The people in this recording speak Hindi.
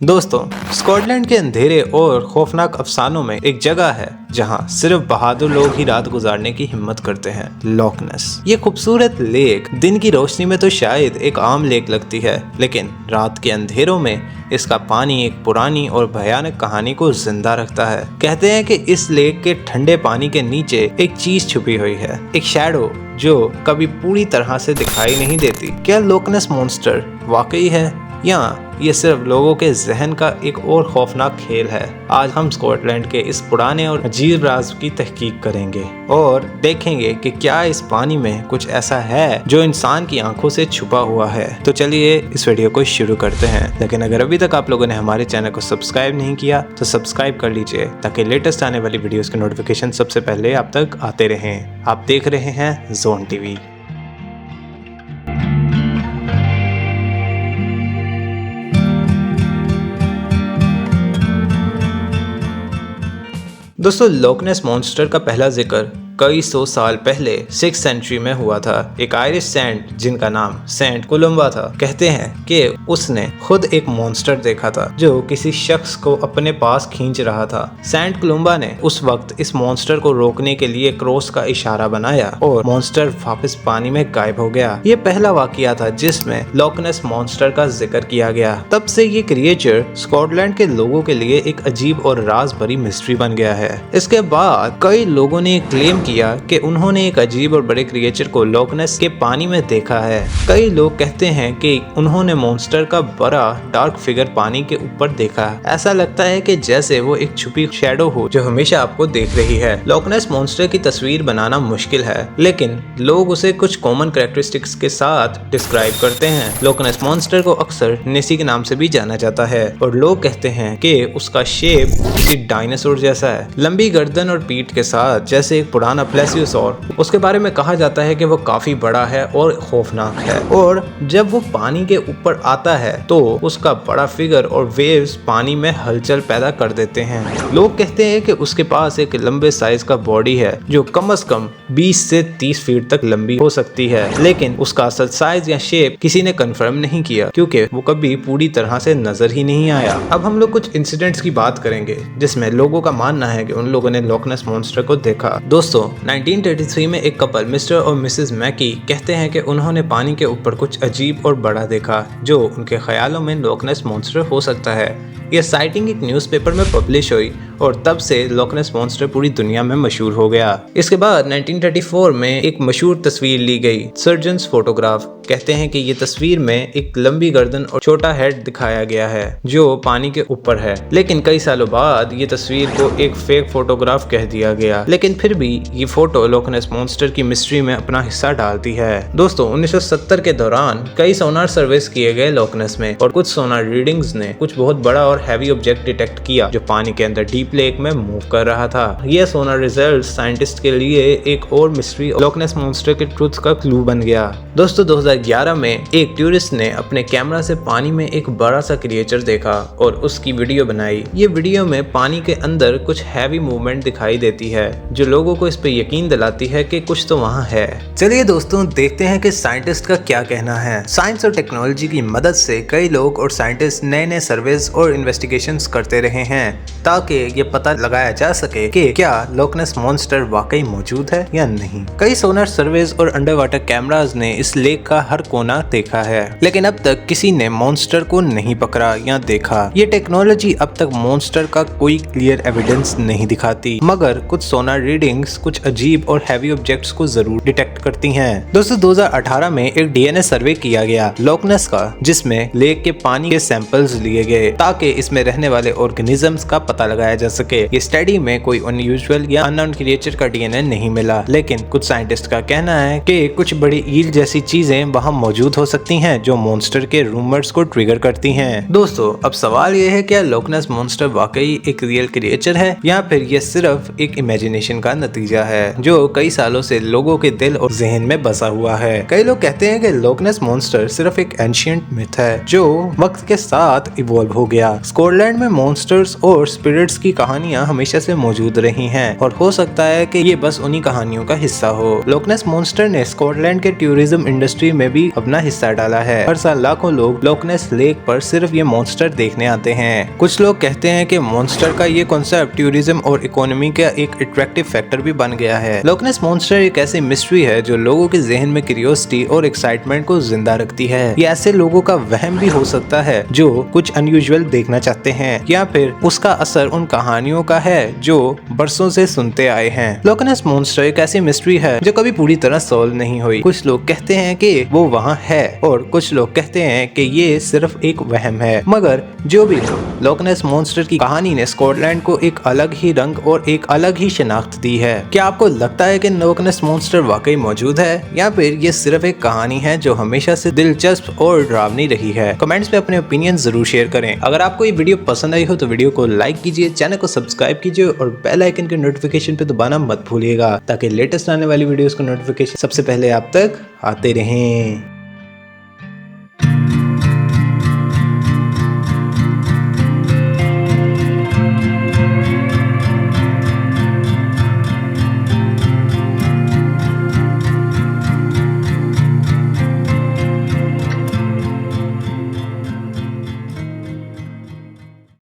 दोस्तों, स्कॉटलैंड के अंधेरे और खौफनाक अफसानों में एक जगह है जहां सिर्फ बहादुर लोग ही रात गुजारने की हिम्मत करते हैं, लॉक नेस। ये खूबसूरत लेक दिन की रोशनी में तो शायद एक आम लेक लगती है, लेकिन रात के अंधेरों में इसका पानी एक पुरानी और भयानक कहानी को जिंदा रखता है। कहते हैं कि इस लेक के ठंडे पानी के नीचे एक चीज छुपी हुई है, एक शैडो जो कभी पूरी तरह से दिखाई नहीं देती। क्या लॉक नेस मॉन्स्टर वाकई है या ये सिर्फ लोगों के जहन का एक और खौफनाक खेल है? आज हम स्कॉटलैंड के इस पुराने और अजीब राज की तहकीक करेंगे और देखेंगे कि क्या इस पानी में कुछ ऐसा है जो इंसान की आंखों से छुपा हुआ है। तो चलिए इस वीडियो को शुरू करते हैं, लेकिन अगर अभी तक आप लोगों ने हमारे चैनल को सब्सक्राइब नहीं किया तो सब्सक्राइब कर लीजिए ताकि लेटेस्ट आने वाली वीडियोस के नोटिफिकेशन सबसे पहले आप तक आते रहें। आप देख रहे हैं जोन टीवी। दोस्तों, लॉक नेस मॉन्स्टर का पहला जिक्र कई सौ साल पहले 6th सेंचुरी में हुआ था। एक आयरिश सेंट जिनका नाम सेंट कोलंबा था, कहते हैं कि उसने खुद एक मॉन्स्टर देखा था जो किसी शख्स को अपने पास खींच रहा था। सेंट कोलंबा ने उस वक्त इस मॉन्स्टर को रोकने के लिए क्रॉस का इशारा बनाया और मॉन्स्टर वापस पानी में गायब हो गया। ये पहला वाकया था जिसमें लॉक नेस मॉन्स्टर का जिक्र किया गया। तब से ये क्रिएचर स्कॉटलैंड के लोगों के लिए एक अजीब और राज भरी मिस्ट्री बन गया है। इसके बाद कई लोगों ने क्लेम किया कि उन्होंने एक अजीब और बड़े क्रिएचर को लॉक नेस के पानी में देखा है। कई लोग कहते हैं कि उन्होंने मॉन्स्टर का बड़ा डार्क फिगर पानी के ऊपर देखा। ऐसा लगता है कि जैसे वो एक छुपी शैडो हो जो हमेशा आपको देख रही है। लॉक नेस मॉन्स्टर की तस्वीर बनाना मुश्किल है, लेकिन लोग उसे कुछ कॉमन कैरेक्टरिस्टिक्स के साथ डिस्क्राइब करते हैं। लॉक नेस मॉन्स्टर को अक्सर नेसी के नाम से भी जाना जाता है और लोग कहते हैं कि उसका शेप किसी डायनासोर जैसा है, लंबी गर्दन और पीठ के साथ, जैसे एक पुराना प्लेसियोसॉर। उसके बारे में कहा जाता है कि वो काफी बड़ा है और खौफनाक है, और जब वो पानी के ऊपर आता है तो उसका बड़ा फिगर और वेव्स पानी में हलचल पैदा कर देते हैं। लोग कहते हैं कि उसके पास एक लंबे साइज का बॉडी है जो कम से कम 20 से 30 फीट तक लंबी हो सकती है, लेकिन उसका असल साइज या शेप किसी ने कंफर्म नहीं किया क्योंकि वो कभी पूरी तरह से नजर ही नहीं आया। अब हम लोग कुछ इंसिडेंट्स की बात करेंगे जिसमें लोगों का मानना है कि उन लोगों ने लॉक नेस मॉन्स्टर को देखा। दोस्तों, 1933 में एक कपल मिस्टर और मिसेस मैकी कहते हैं कि उन्होंने पानी के ऊपर कुछ अजीब और बड़ा देखा जो उनके ख्यालों में लॉक नेस मॉन्स्टर हो सकता है। यह साइटिंग एक न्यूज़पेपर में पब्लिश हुई और तब से लॉक नेस मॉन्स्टर पूरी दुनिया में मशहूर हो गया। इसके बाद 1934 में एक मशहूर तस्वीर ली गई, सर्जन्स फोटोग्राफ। कहते हैं कि ये तस्वीर में एक लंबी गर्दन और छोटा हेड दिखाया गया है जो पानी के ऊपर है, लेकिन कई सालों बाद ये तस्वीर को एक फेक फोटोग्राफ कह दिया गया। लेकिन फिर भी ये फोटो लॉक नेस मॉन्स्टर की मिस्ट्री में अपना हिस्सा डालती है। दोस्तों, 1970 के दौरान कई सोनार सर्विस किए गए लॉक नेस में और कुछ सोनार रीडिंग्स ने कुछ बहुत बड़ा और हैवी ऑब्जेक्ट डिटेक्ट किया जो पानी के अंदर डीप लेक में मूव कर रहा था। यह सोनार रिजल्ट साइंटिस्ट के लिए एक और मिस्ट्री लॉक नेस मॉन्स्टर के ट्रुथ का क्लू बन गया। दोस्तों, 2011 में एक टूरिस्ट ने अपने कैमरा से पानी में एक बड़ा सा क्रिएचर देखा और उसकी वीडियो बनाई। ये वीडियो में पानी के अंदर कुछ हैवी मूवमेंट दिखाई देती है जो लोगों को इस पे यकीन दिलाती है कि कुछ तो वहाँ है। चलिए दोस्तों, देखते हैं कि साइंटिस्ट का क्या कहना है। साइंस और टेक्नोलॉजी की मदद से कई लोग और साइंटिस्ट नए नए सर्वेस और इन्वेस्टिगेशंस करते रहे हैं ताकि ये पता लगाया जा सके कि क्या लॉक नेस मॉन्स्टर वाकई मौजूद है या नहीं। कई सोनार सर्वेस और अंडर वाटर कैमरास ने इस लेक का हर कोना देखा है, लेकिन अब तक किसी ने मॉन्स्टर को नहीं पकड़ा या देखा। ये टेक्नोलॉजी अब तक मॉन्स्टर का कोई क्लियर एविडेंस नहीं दिखाती, मगर कुछ सोनार रीडिंग्स कुछ अजीब और हैवी ऑब्जेक्ट्स को जरूर डिटेक्ट करती हैं। दोस्तों, 2018 में एक डीएनए सर्वे किया गया लॉक नेस का, जिसमें लेक के पानी के सैंपल्स लिए गए ताकि इसमें रहने वाले ऑर्गेनिजम्स का पता लगाया जा सके। ये स्टडी में कोई अनयूजुअल या अननोन क्रिएचर का डीएनए नहीं मिला, लेकिन कुछ साइंटिस्ट का कहना है कि कुछ बड़ी ईल जैसी चीजें वहां मौजूद हो सकती हैं जो मॉन्स्टर के रूमर्स को ट्रिगर करती हैं। दोस्तों, अब सवाल ये है, क्या लॉक नेस मॉन्स्टर वाकई एक रियल क्रिएचर है या फिर ये सिर्फ एक इमेजिनेशन का नतीजा है जो कई सालों से लोगों के दिल और जहन में बसा हुआ है। कई लोग कहते हैं कि लॉक नेस मॉन्स्टर सिर्फ एक एंशिएंट मिथ है जो वक्त के साथ इवॉल्व हो गया। स्कॉटलैंड में मॉन्स्टर्स और स्पिरिट्स की कहानियाँ हमेशा से मौजूद रही हैं और हो सकता है कि ये बस उन्हीं कहानियों का हिस्सा हो। लॉक नेस मॉन्स्टर ने स्कॉटलैंड के टूरिज्म इंडस्ट्री में भी अपना हिस्सा डाला है। हर साल लाखों लोग लॉक नेस लेक पर सिर्फ ये मॉन्स्टर देखने आते हैं। कुछ लोग कहते हैं कि मॉन्स्टर का ये कॉन्सेप्ट टूरिज्म और इकोनॉमी का एक अट्रैक्टिव फैक्टर भी बन गया है। लॉक नेस मॉन्स्टर एक ऐसी मिस्ट्री है जो लोगों के जहन में क्यूरियोसिटी और एक्साइटमेंट को जिंदा रखती है। ये ऐसे लोगों का वहम भी हो सकता है जो कुछ अनयूजुअल देखना चाहते हैं, या फिर उसका असर उन कहानियों का है जो बरसों से सुनते आए हैं। लॉक नेस मॉन्स्टर एक ऐसी मिस्ट्री है जो कभी पूरी तरह सॉल्व नहीं हुई। कुछ लोग कहते हैं कि वो वहाँ है और कुछ लोग कहते हैं कि ये सिर्फ एक वहम है। मगर जो भी हो, लॉक नेस मॉन्स्टर की कहानी ने स्कॉटलैंड को एक अलग ही रंग और एक अलग ही शिनाख्त दी है। क्या आपको लगता है कि लॉक नेस मॉन्स्टर वाकई मौजूद है, या फिर ये सिर्फ एक कहानी है जो हमेशा से दिलचस्प और डरावनी रही है? कमेंट्स में अपने ओपिनियन जरूर शेयर करें। अगर आपको ये वीडियो पसंद आई हो तो वीडियो को लाइक कीजिए, चैनल को सब्सक्राइब कीजिए और बेल आइकन के नोटिफिकेशन पे दबाना मत भूलिएगा ताकि लेटेस्ट आने वाली वीडियोस को नोटिफिकेशन सबसे पहले आप तक आते रहें।